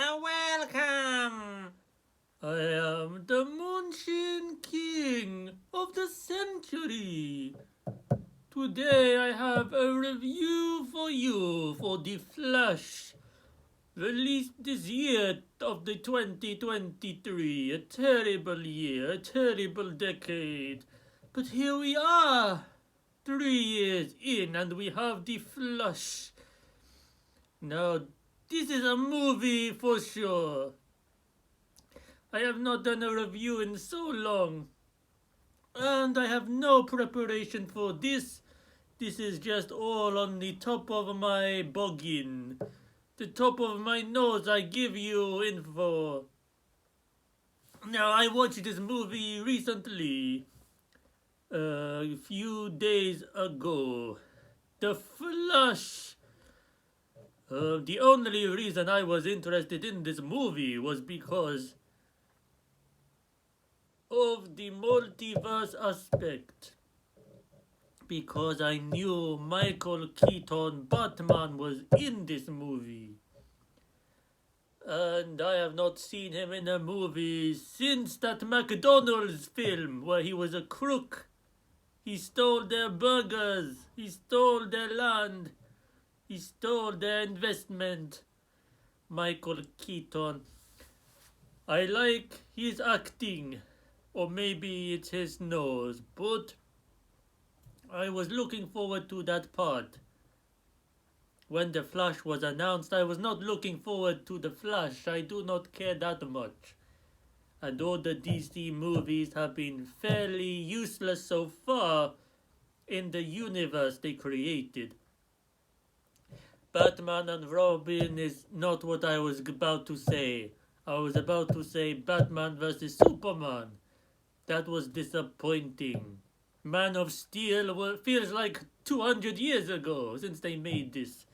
Welcome! I am the Munshin King of the century. Today I have a review for you for The Flash, released this year of the 2023. A terrible year, a terrible decade. But here we are, 3 years in, and we have The Flash. Now, this is a movie for sure. I have not done a review in so long, and I have no preparation for this. This is just all on the top of my boggin. The top of my nose, I give you info. Now, I watched this movie recently, a few days ago. The Flash. The only reason I was interested in this movie was because of the multiverse aspect. Because I knew Michael Keaton Batman was in this movie. And I have not seen him in a movie since that McDonald's film where he was a crook. He stole their burgers. He stole their land. He stole their investment. Michael Keaton. I like his acting. Or maybe it's his nose. But I was looking forward to that part. When The Flash was announced, I was not looking forward to The Flash. I do not care that much. And all the DC movies have been fairly useless so far in the universe they created. Batman and Robin is not what I was about to say. I was about to say Batman vs. Superman. That was disappointing. Man of Steel feels like 200 years ago since they made this.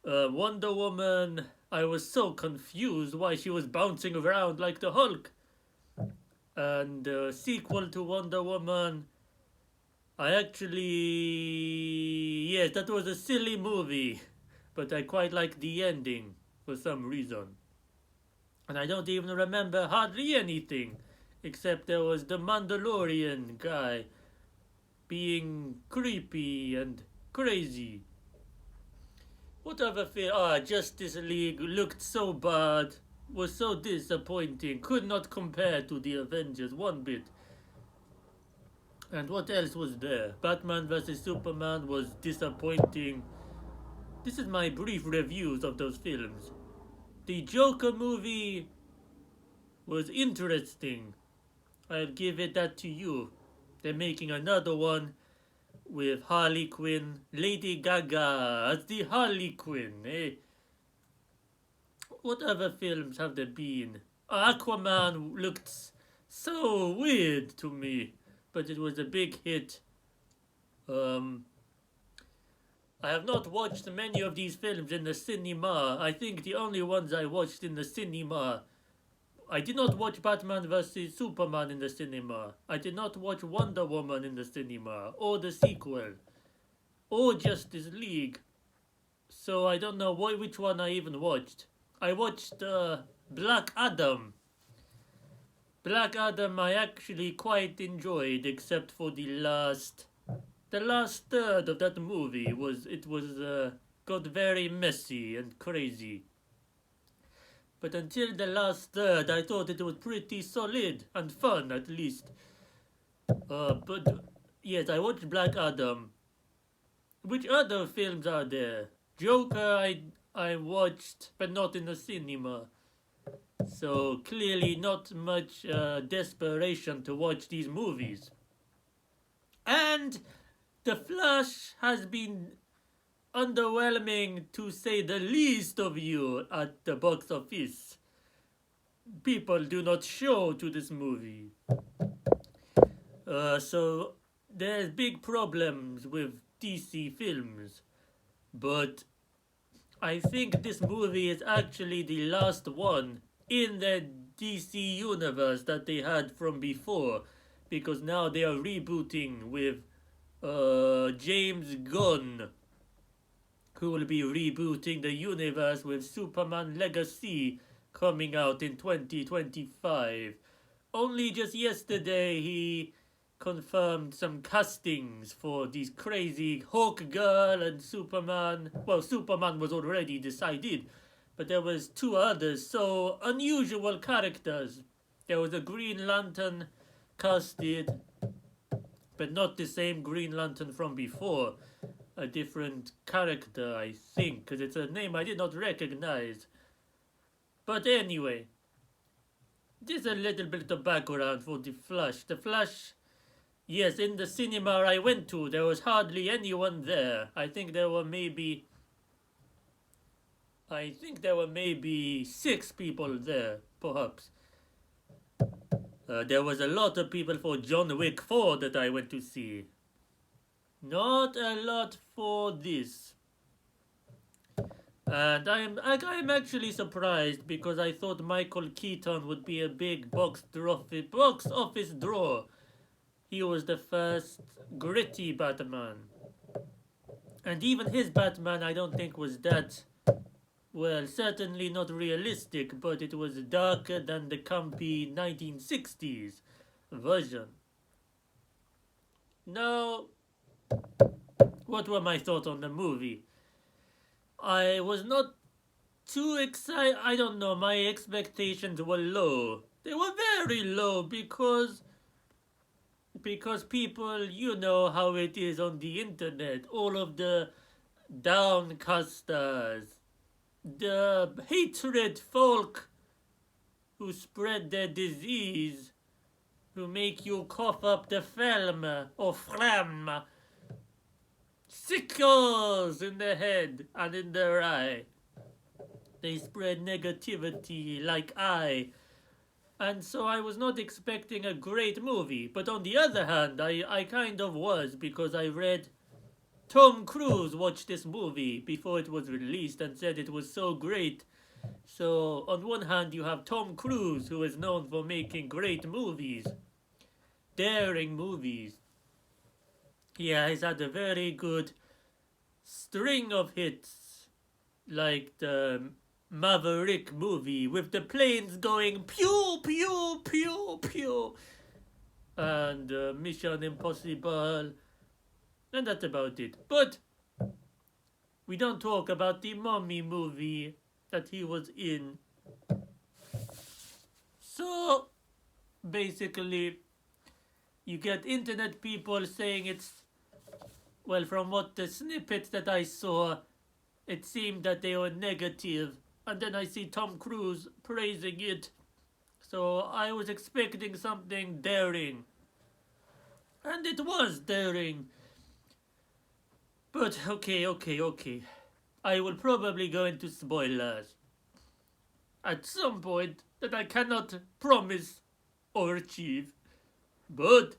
Wonder Woman, I was so confused why she was bouncing around like the Hulk. And sequel to Wonder Woman, yes, that was a silly movie, but I quite liked the ending for some reason. And I don't even remember hardly anything, except there was the Mandalorian guy being creepy and crazy. Whatever film, Justice League looked so bad, was so disappointing, could not compare to the Avengers one bit. And what else was there? Batman vs. Superman was disappointing. This is my brief reviews of those films. The Joker movie was interesting. I'll give it that to you. They're making another one with Harley Quinn, Lady Gaga as the Harley Quinn, eh? What other films have there been? Aquaman looked so weird to me, but it was a big hit. I have not watched many of these films in the cinema. I think the only ones I watched in the cinema, I did not watch Batman vs. Superman in the cinema. I did not watch Wonder Woman in the cinema, or the sequel, or Justice League. So I don't know which one I even watched. I watched Black Adam. Black Adam I actually quite enjoyed, except for the last third of that movie. Got very messy and crazy. But until the last third, I thought it was pretty solid and fun, at least. But yes, I watched Black Adam. Which other films are there? Joker I watched, but not in the cinema. So clearly not much desperation to watch these movies. And The Flash has been underwhelming, to say the least of you, at the box office. People do not show to this movie. So there's big problems with DC films. But I think this movie is actually the last one in the DC universe that they had from before. Because now they are rebooting with James Gunn. who will be rebooting the universe with Superman Legacy coming out in 2025. Only just yesterday he confirmed some castings for these crazy Hawk Girl and Superman. Well, Superman was already decided, but there was two others, so unusual characters. There was a Green Lantern casted, but not the same Green Lantern from before. A different character, I think, because it's a name I did not recognize. But anyway, just a little bit of background for The Flash. The Flash, yes, in the cinema I went to, there was hardly anyone there. I think there were maybe 6 people there, perhaps. There was a lot of people for John Wick 4 that I went to see. Not a lot for this. And I'm actually surprised because I thought Michael Keaton would be a big box office draw. He was the first gritty Batman. And even his Batman I don't think was that, well, certainly not realistic, but it was darker than the campy 1960s version. Now, what were my thoughts on the movie? I was not too excited. I don't know, my expectations were low. They were very low because people, you know how it is on the internet. All of the downcasters, the hatred folk who spread their disease, who make you cough up the film or phlegm, sickles in the head and in their eye. They spread negativity like I. And so I was not expecting a great movie. But on the other hand, I kind of was, because I read Tom Cruise watched this movie before it was released and said it was so great. So on one hand you have Tom Cruise, who is known for making great movies, daring movies. Yeah, he's had a very good string of hits, like the Maverick movie with the planes going pew, pew, pew, pew, and Mission Impossible, and that's about it. But we don't talk about the Mummy movie that he was in. So, basically, you get internet people saying it's, well, from what the snippets that I saw, it seemed that they were negative. And then I see Tom Cruise praising it. So I was expecting something daring. And it was daring. But okay. I will probably go into spoilers at some point that I cannot promise or achieve. But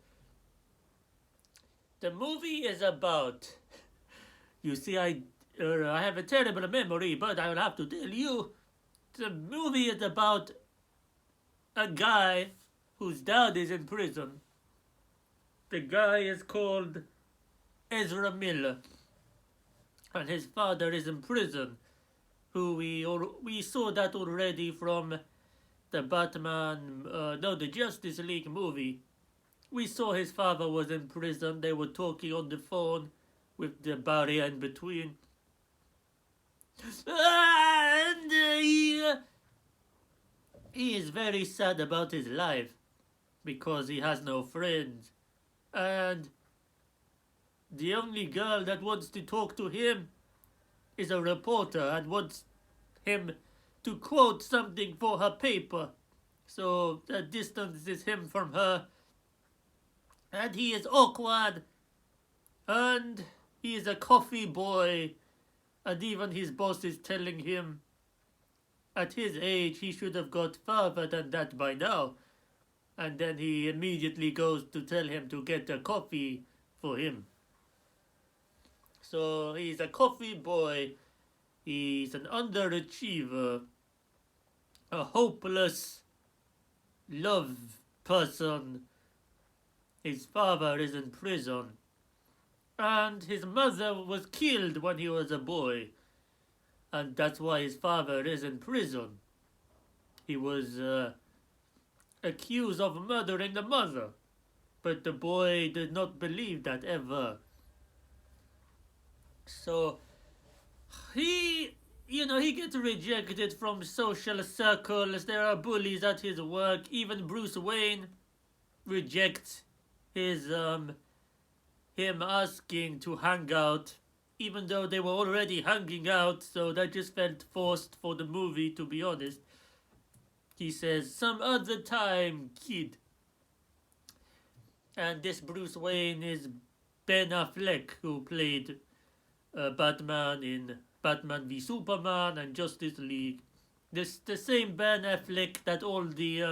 the movie is about, you see, I have a terrible memory, but I will have to tell you, the movie is about a guy whose dad is in prison. The guy is called Ezra Miller, and his father is in prison, who we saw that already from the the Justice League movie. We saw his father was in prison. They were talking on the phone with the barrier in between. And he is very sad about his life because he has no friends. And the only girl that wants to talk to him is a reporter and wants him to quote something for her paper. So that distances him from her. And he is awkward. And he is a coffee boy. And even his boss is telling him at his age he should have got further than that by now. And then he immediately goes to tell him to get a coffee for him. So he's a coffee boy. He's an underachiever. A hopeless love person. His father is in prison. and his mother was killed when he was a boy, and that's why his father is in prison. He was accused of murdering the mother, but the boy did not believe that ever. So he gets rejected from social circles. There are bullies at his work. Even Bruce Wayne rejects his him asking to hang out, even though they were already hanging out. So that just felt forced for the movie, to be honest. He says, "Some other time, kid." And this Bruce Wayne is Ben Affleck, who played Batman in Batman v Superman and Justice League. The same Ben Affleck that all the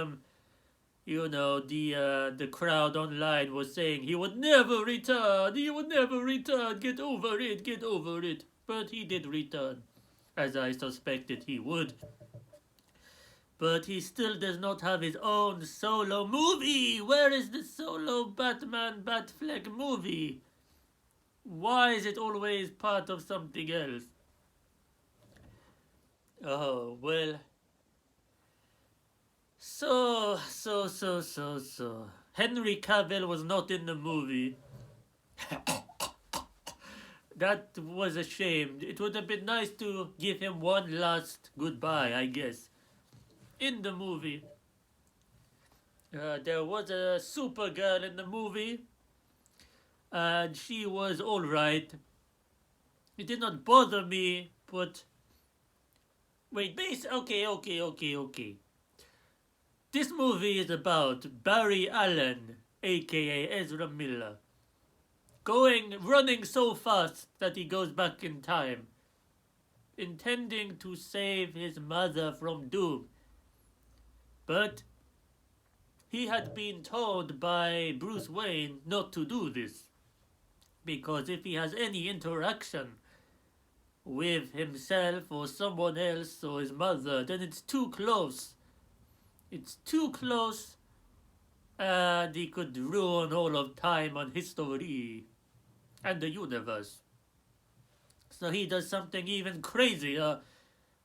the crowd online was saying he would never return. He would never return. Get over it. Get over it. But he did return, as I suspected he would. But he still does not have his own solo movie. Where is the solo Batman Batfleck movie? Why is it always part of something else? Oh, well. So. Henry Cavill was not in the movie. That was a shame. It would have been nice to give him one last goodbye, I guess. In the movie. There was a Supergirl in the movie, and she was alright. It did not bother me, but... Wait, okay. This movie is about Barry Allen, aka Ezra Miller, running so fast that he goes back in time, intending to save his mother from doom. But he had been told by Bruce Wayne not to do this, because if he has any interaction with himself or someone else or his mother, then it's too close. It's too close, and he could ruin all of time and history and the universe. So he does something even crazier,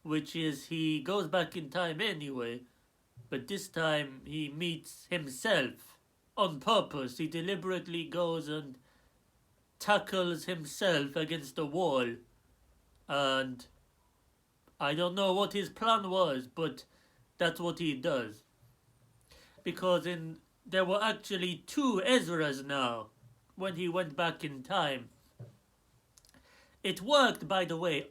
which is he goes back in time anyway. But this time he meets himself on purpose. He deliberately goes and tackles himself against the wall. And I don't know what his plan was, but that's what he does. Because there were actually two Ezras now when he went back in time. It worked, by the way.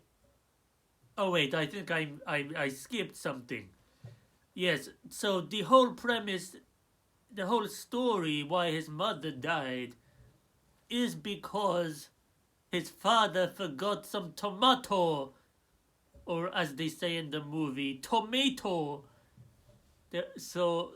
Oh wait, I think I skipped something. Yes, so the whole premise, the whole story why his mother died is because his father forgot some tomato, or as they say in the movie, tomato. So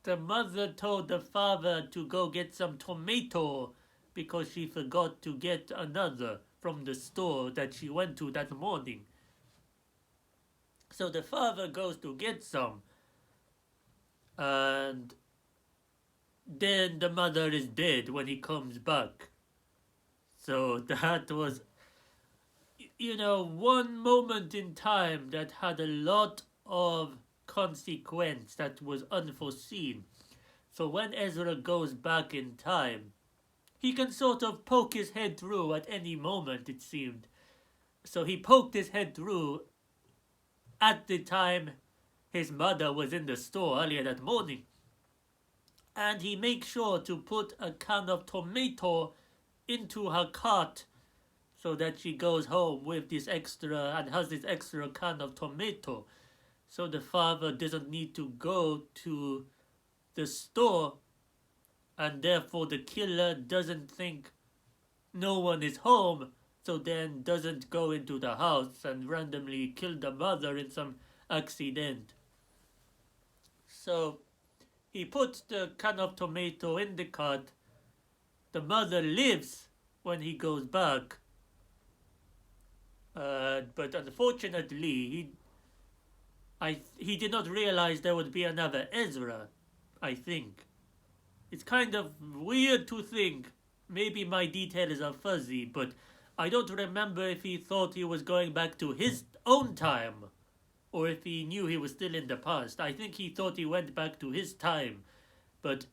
the mother told the father to go get some tomato because she forgot to get another from the store that she went to that morning. So the father goes to get some. And then the mother is dead when he comes back. So that was, one moment in time that had a lot of consequence that was unforeseen. So when Ezra goes back in time, he can sort of poke his head through at any moment, it seemed. So he poked his head through at the time his mother was in the store earlier that morning. And he makes sure to put a can of tomato into her cart so that she goes home with this extra and has this extra can of tomato. So the father doesn't need to go to the store, and therefore the killer doesn't think no one is home, so then doesn't go into the house and randomly kill the mother in some accident. So he puts the can of tomato in the cart. The mother lives when he goes back. But unfortunately, he did not realize there would be another Ezra, I think. It's kind of weird to think maybe my details are fuzzy, but I don't remember if he thought he was going back to his own time or if he knew he was still in the past. I think he thought he went back to his time, but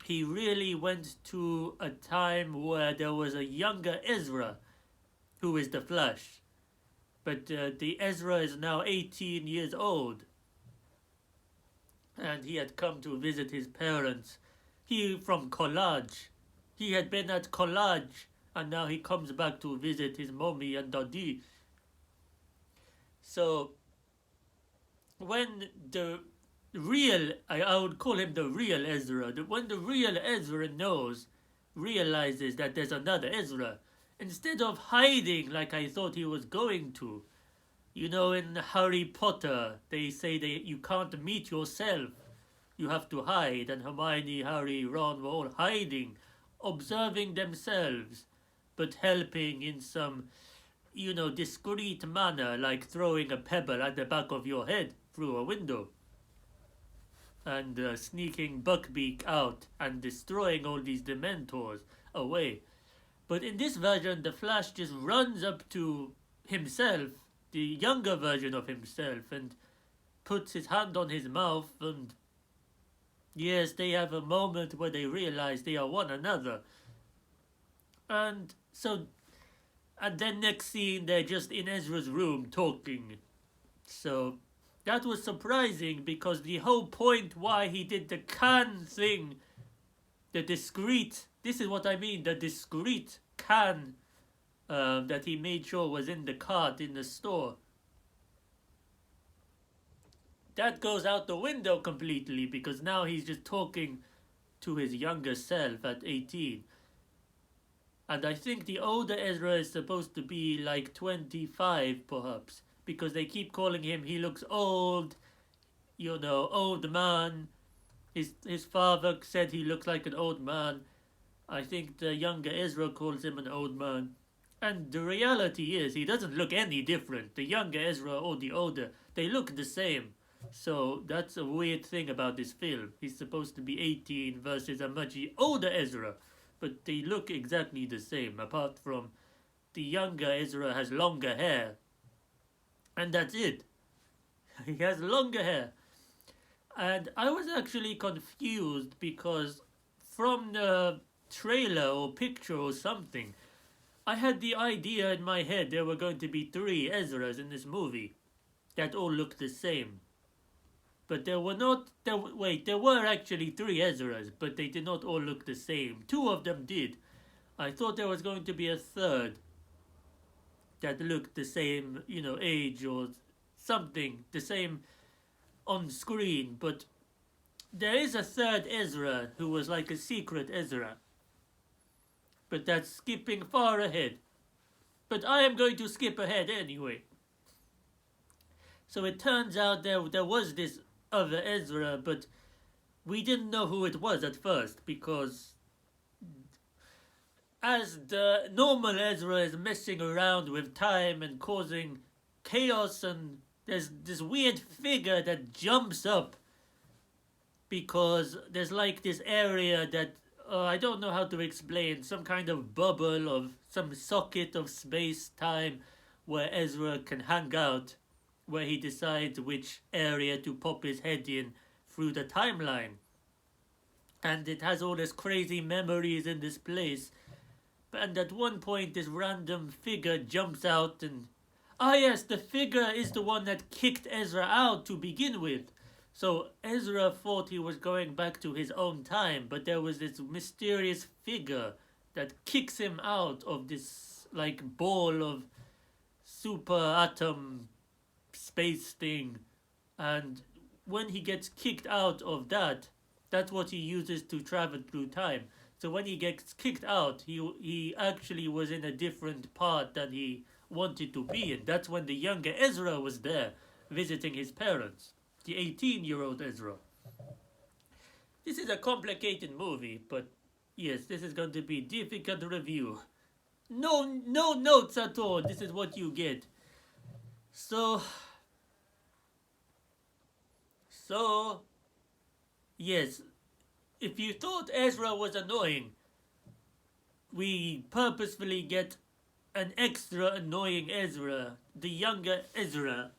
he really went to a time where there was a younger Ezra who is the Flash. But the Ezra is now 18 years old, and he had come to visit his parents. He from college. He had been at college, and now he comes back to visit his mommy and daddy. So, when the real, I would call him the real Ezra, when the real Ezra realizes that there's another Ezra, instead of hiding like I thought he was going to, you know, in Harry Potter, they say that you can't meet yourself. You have to hide, and Hermione, Harry, Ron were all hiding, observing themselves, but helping in some, you know, discreet manner, like throwing a pebble at the back of your head through a window, and sneaking Buckbeak out and destroying all these Dementors away. But in this version, the Flash just runs up to himself, the younger version of himself, and puts his hand on his mouth, and yes, they have a moment where they realize they are one another. And so, and then next scene, they're just in Ezra's room talking. So, that was surprising because the whole point why he did the can thing, the discreet, this is what I mean, the discreet can that he made sure was in the cart in the store, that goes out the window completely because now he's just talking to his younger self at 18. And I think the older Ezra is supposed to be like 25 perhaps, because they keep calling him, he looks old, you know, old man. His father said he looks like an old man. I think the younger Ezra calls him an old man. And the reality is, he doesn't look any different. The younger Ezra or the older, they look the same. So that's a weird thing about this film. He's supposed to be 18 versus a much older Ezra, but they look exactly the same, apart from the younger Ezra has longer hair. And that's it. He has longer hair. And I was actually confused because from the trailer or picture or something, I had the idea in my head there were going to be 3 Ezras in this movie that all looked the same. But there were not, there were actually 3 Ezras, but they did not all look the same. 2 of them did. I thought there was going to be a third that looked the same, you know, age or something, the same on screen, but there is a third Ezra who was like a secret Ezra. But that's skipping far ahead. But I am going to skip ahead anyway. So it turns out there was this other Ezra, but we didn't know who it was at first because as the normal Ezra is messing around with time and causing chaos, and there's this weird figure that jumps up because there's like this area that I don't know how to explain, some kind of bubble of some socket of space-time where Ezra can hang out, where he decides which area to pop his head in through the timeline. And it has all these crazy memories in this place. And at one point this random figure jumps out and... Ah yes, the figure is the one that kicked Ezra out to begin with. So Ezra thought he was going back to his own time, but there was this mysterious figure that kicks him out of this like ball of super atom space thing. And when he gets kicked out of that, that's what he uses to travel through time. So when he gets kicked out, he actually was in a different part than he wanted to be in. That's when the younger Ezra was there visiting his parents. The 18-year-old Ezra. This is a complicated movie, but yes, this is going to be difficult review. No notes at all. This is what you get. So, yes, if you thought Ezra was annoying, we purposefully get an extra annoying Ezra, the younger Ezra,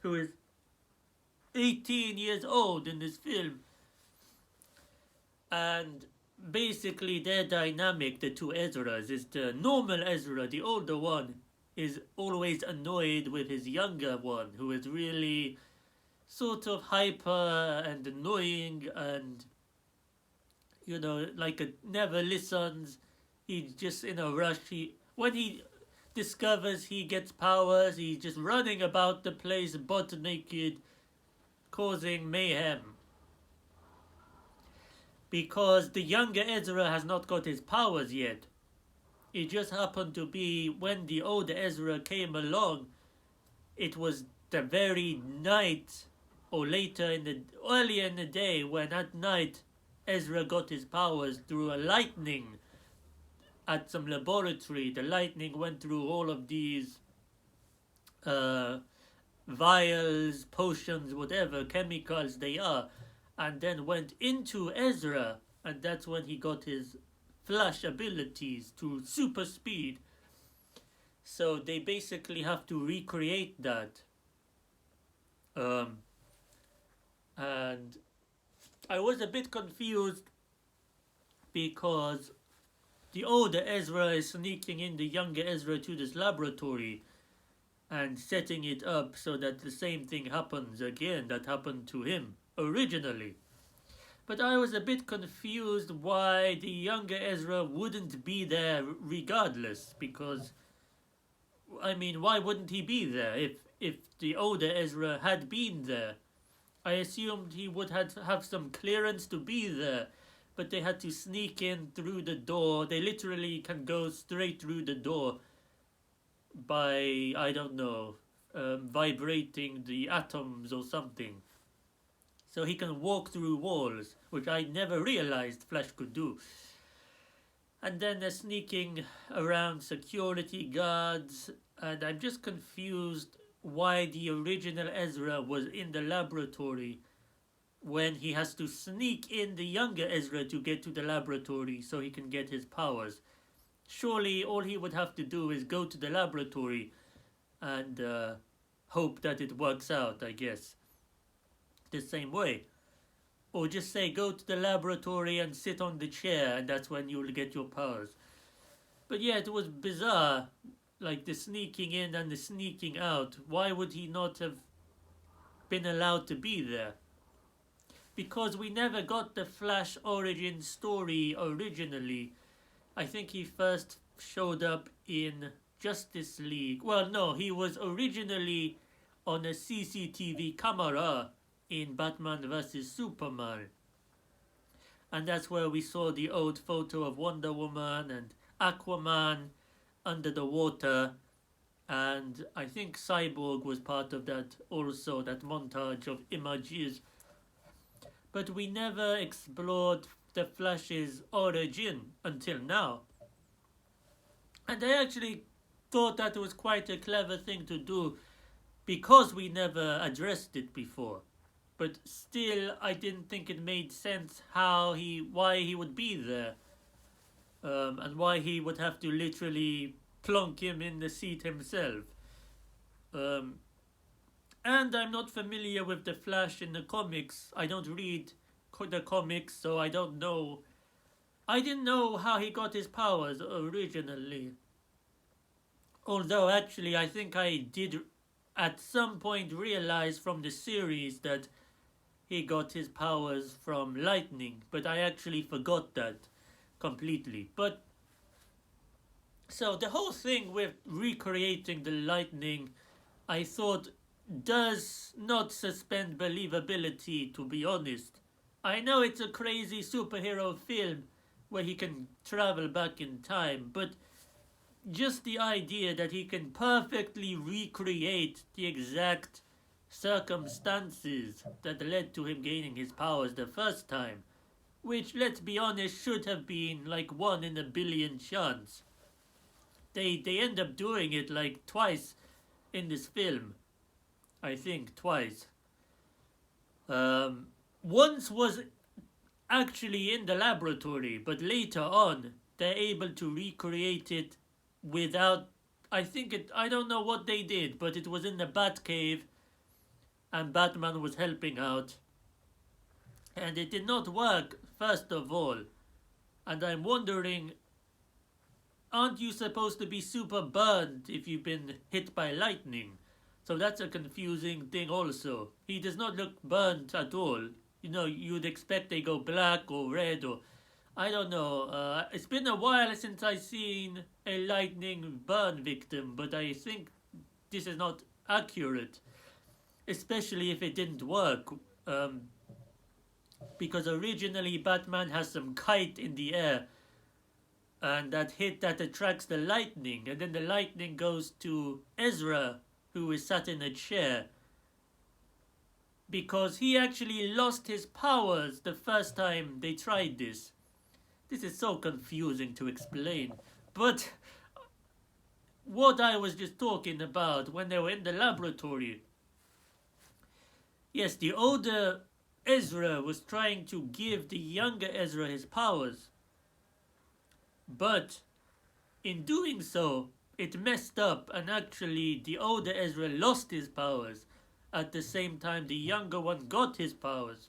who is 18 years old in this film. And basically their dynamic, the two Ezras, is the normal Ezra, the older one, is always annoyed with his younger one, who is really sort of hyper and annoying and, you know, like never listens. He's just in a rush. When he discovers he gets powers, he's just running about the place butt naked, causing mayhem. Because the younger Ezra has not got his powers yet. It just happened to be when the older Ezra came along, it was the very night or earlier in the day, when at night Ezra got his powers through a lightning at some laboratory. The lightning went through all of these vials, potions, whatever chemicals they are, and then went into Ezra, and that's when he got his flash abilities to super speed. So they basically have to recreate that. And I was a bit confused because the older Ezra is sneaking in the younger Ezra to this laboratory and setting it up so that the same thing happens again that happened to him originally. But I was a bit confused why the younger Ezra wouldn't be there regardless, because, I mean, why wouldn't he be there if the older Ezra had been there? I assumed he would have some clearance to be there, but they had to sneak in through the door. They literally can go straight through the door by, I don't know, vibrating the atoms or something. So he can walk through walls, which I never realized Flash could do. And then they're sneaking around security guards, and I'm just confused why the original Ezra was in the laboratory when he has to sneak in the younger Ezra to get to the laboratory so he can get his powers. Surely all he would have to do is go to the laboratory and hope that it works out, I guess, the same way. Or just say, go to the laboratory and sit on the chair, and that's when you'll get your powers. But yeah, it was bizarre, like the sneaking in and the sneaking out. Why would he not have been allowed to be there? Because we never got the Flash origin story originally. I think he first showed up in Justice League. Well, no, he was originally on a CCTV camera in Batman vs. Superman. And that's where we saw the old photo of Wonder Woman and Aquaman under the water. And I think Cyborg was part of that also, that montage of images. But we never explored the Flash's origin until now. And I actually thought that was quite a clever thing to do because we never addressed it before. But still, I didn't think it made sense why he would be there. And why he would have to literally plonk him in the seat himself. And I'm not familiar with the Flash in the comics. I don't read the comics, so I don't know. I didn't know how he got his powers originally. Although, actually, I think I did at some point realize from the series that he got his powers from lightning. But I actually forgot that completely. But so the whole thing with recreating the lightning, I thought, does not suspend believability, to be honest. I know it's a crazy superhero film where he can travel back in time, but just the idea that he can perfectly recreate the exact circumstances that led to him gaining his powers the first time, which, let's be honest, should have been like 1 in a billion chance. They end up doing it like twice in this film. I think twice. Once was actually in the laboratory, but later on they're able to recreate it without. I don't know what they did, but it was in the Batcave, and Batman was helping out, and it did not work. First of all, and I'm wondering, aren't you supposed to be super burned if you've been hit by lightning? So that's a confusing thing also. He does not look burnt at all. You know, you'd expect they go black or red or... I don't know. It's been a while since I've seen a lightning burn victim, but I think this is not accurate. Especially if it didn't work. Because originally Batman has some kite in the air, and that hit that attracts the lightning, and then the lightning goes to Ezra, who is sat in a chair, because he actually lost his powers the first time they tried this. This is so confusing to explain, but what I was just talking about when they were in the laboratory. Yes, the older Ezra was trying to give the younger Ezra his powers, but in doing so, it messed up, and actually the older Ezra lost his powers at the same time the younger one got his powers,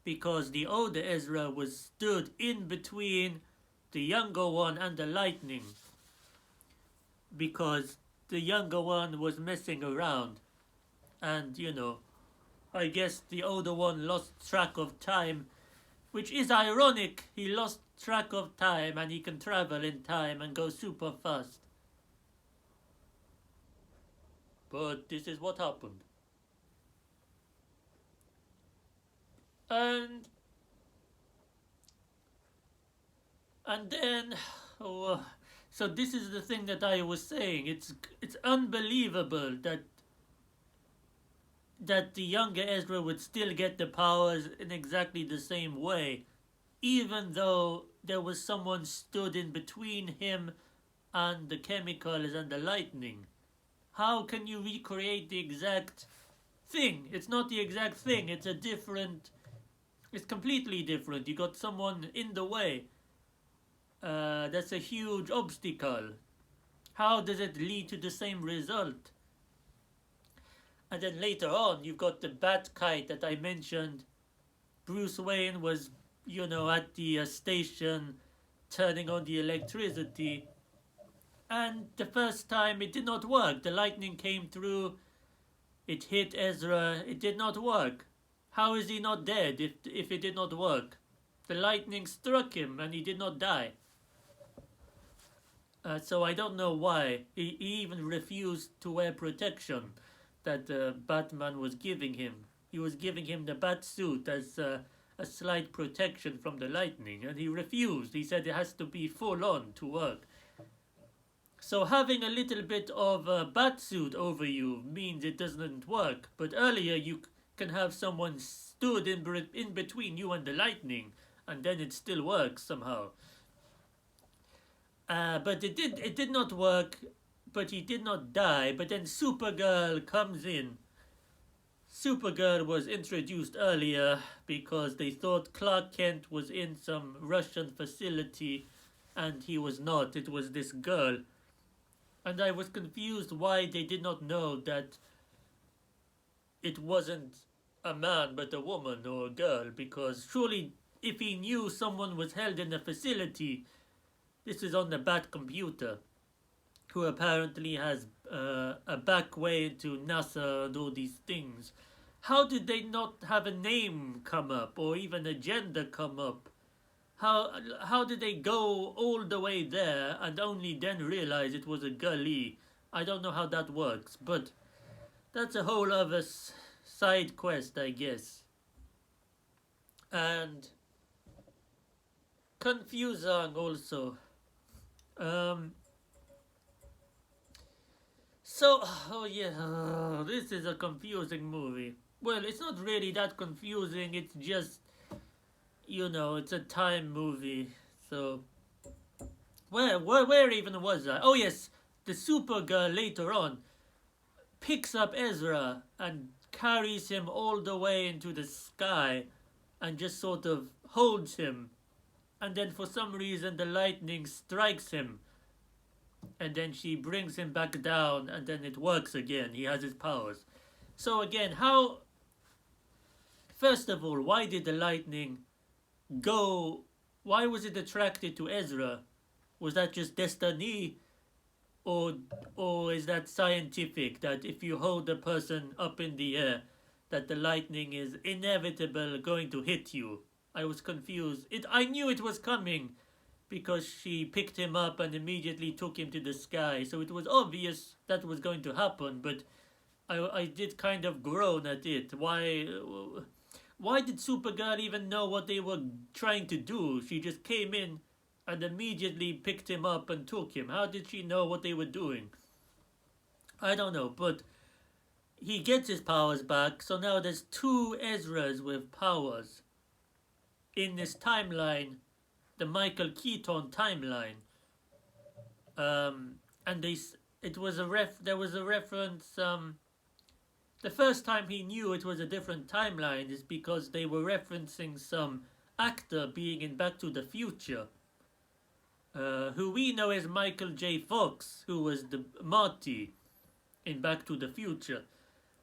because the older Ezra was stood in between the younger one and the lightning, because the younger one was messing around, and you know, I guess the older one lost track of time, which is ironic. He lost track of time and he can travel in time and go super fast. But this is what happened. And then so this is the thing that I was saying. It's unbelievable that the younger Ezra would still get the powers in exactly the same way, even though there was someone stood in between him and the chemicals and the lightning. How can you recreate the exact thing? It's not the exact thing, it's completely different. You got someone in the way. That's a huge obstacle. How does it lead to the same result? And then later on, you've got the bat kite that I mentioned. Bruce Wayne was, at the station turning on the electricity. And the first time it did not work. The lightning came through. It hit Ezra. It did not work. How is he not dead if it did not work? The lightning struck him and he did not die. So I don't know why. He even refused to wear protection that Batman was giving him. He was giving him the bat suit as a slight protection from the lightning, and he refused. He said it has to be full on to work. So having a little bit of a bat suit over you means it doesn't work. But earlier you can have someone stood in between you and the lightning, and then it still works somehow. But it did not work. But he did not die. But then Supergirl comes in. Supergirl was introduced earlier because they thought Clark Kent was in some Russian facility, and he was not. It was this girl. And I was confused why they did not know that it wasn't a man but a woman or a girl, because surely if he knew someone was held in a facility, this is on the Bat computer, who apparently has a back way into NASA and all these things. How did they not have a name come up or even a gender come up? How did they go all the way there and only then realize it was a girlie? I don't know how that works, but that's a whole other side quest, I guess. And confusing also. This is a confusing movie. Well, it's not really that confusing, it's just, it's a time movie, so... Where even was I? Oh yes, the Supergirl later on picks up Ezra and carries him all the way into the sky and just sort of holds him. and then for some reason the lightning strikes him, and then she brings him back down, and then it works again. He has his powers. So again, how... First of all, why did the lightning go... Why was it attracted to Ezra? Was that just destiny? Or is that scientific, that if you hold a person up in the air, that the lightning is inevitable going to hit you? I was confused. I knew it was coming because she picked him up and immediately took him to the sky, so it was obvious that was going to happen, but I did kind of groan at it. Why did Supergirl even know what they were trying to do? She just came in and immediately picked him up and took him. How did she know what they were doing? I don't know, but he gets his powers back, so now there's two Ezras with powers in this timeline, the Michael Keaton timeline. And there was a reference. The first time he knew it was a different timeline is because they were referencing some actor being in Back to the Future, who we know as Michael J. Fox, who was the Marty in Back to the Future.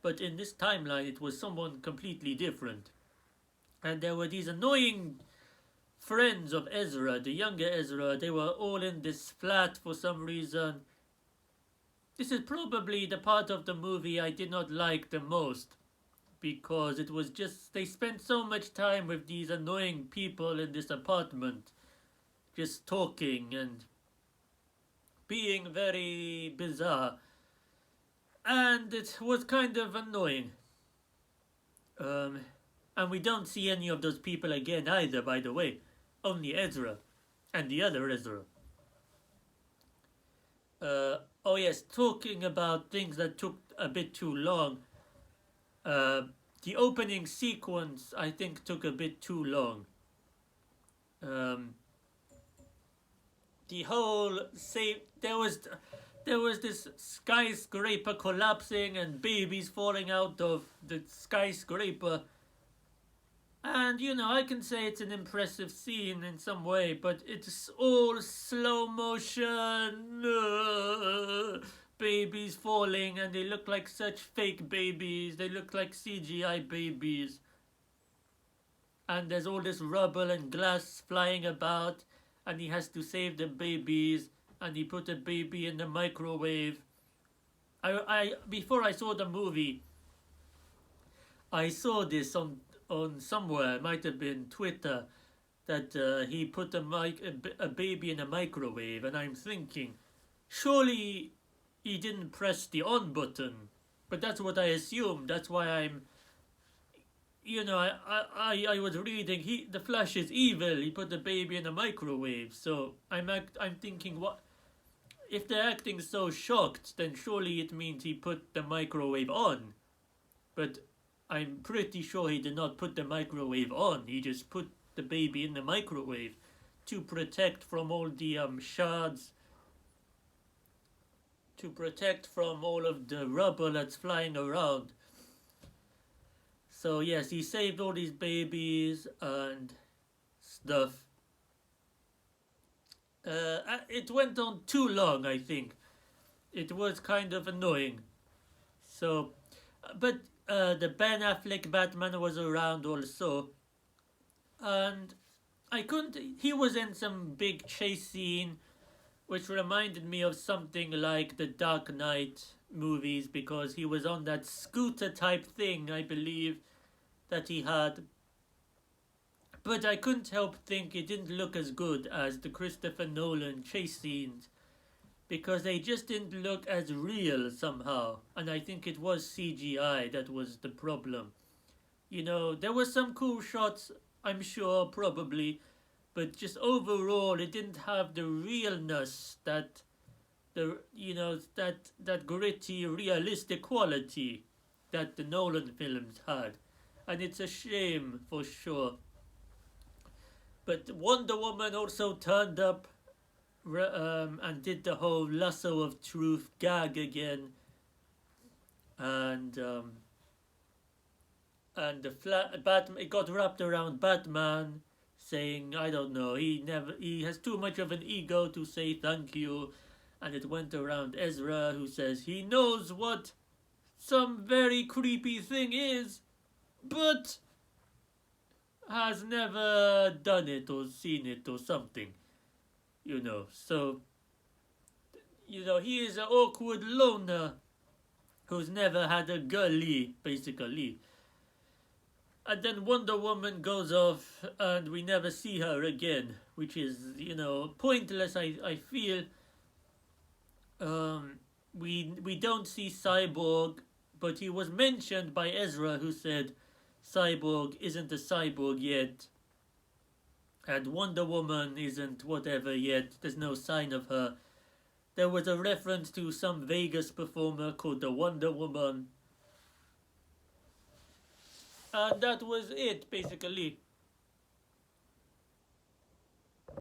But in this timeline, it was someone completely different. And there were these annoying friends of Ezra, the younger Ezra. They were all in this flat for some reason. This is probably the part of the movie I did not like the most, because it was just, they spent so much time with these annoying people in this apartment, just talking and being very bizarre. And it was kind of annoying. And we don't see any of those people again either, by the way. Only Ezra. And the other Ezra. Oh yes, talking about things that took a bit too long. The opening sequence, I think, took a bit too long. The whole... There was this skyscraper collapsing and babies falling out of the skyscraper. And, you know, I can say it's an impressive scene in some way, but it's all slow motion. Babies falling, and they look like such fake babies. They look like CGI babies. And there's all this rubble and glass flying about, and he has to save the babies. And he put a baby in the microwave. Before I saw the movie, I saw this on somewhere, it might have been Twitter, that he put a baby in a microwave, and I'm thinking, surely he didn't press the on button. But that's what I assumed. That's why I'm, you know, I was reading, the Flash is evil. He put the baby in a microwave. So I'm thinking, what? If they're acting so shocked, then surely it means he put the microwave on. But I'm pretty sure he did not put the microwave on. He just put the baby in the microwave to protect from all the shards, to protect from all of the rubble that's flying around. So yes, he saved all these babies and stuff. It went on too long, I think. It was kind of annoying. So, but the Ben Affleck Batman was around also. And he was in some big chase scene, which reminded me of something like the Dark Knight movies, because he was on that scooter type thing, I believe, that he had. But I couldn't help think it didn't look as good as the Christopher Nolan chase scenes, because they just didn't look as real somehow. And I think it was CGI that was the problem. You know, there were some cool shots, I'm sure, probably, but just overall it didn't have the realness, that gritty, realistic quality that the Nolan films had. And it's a shame, for sure. But Wonder Woman also turned up and did the whole lasso of truth gag again. And Batman, it got wrapped around Batman saying, I don't know, he has too much of an ego to say thank you, and it went around Ezra, who says he knows what some very creepy thing is, but has never done it or seen it or something, So, he is an awkward loner who's never had a girlie, basically. And then Wonder Woman goes off and we never see her again, which is, pointless, I feel. We don't see Cyborg, but he was mentioned by Ezra, who said Cyborg isn't a cyborg yet, and Wonder Woman isn't whatever yet. There's no sign of her. There was a reference to some Vegas performer called the Wonder Woman. And that was it, basically.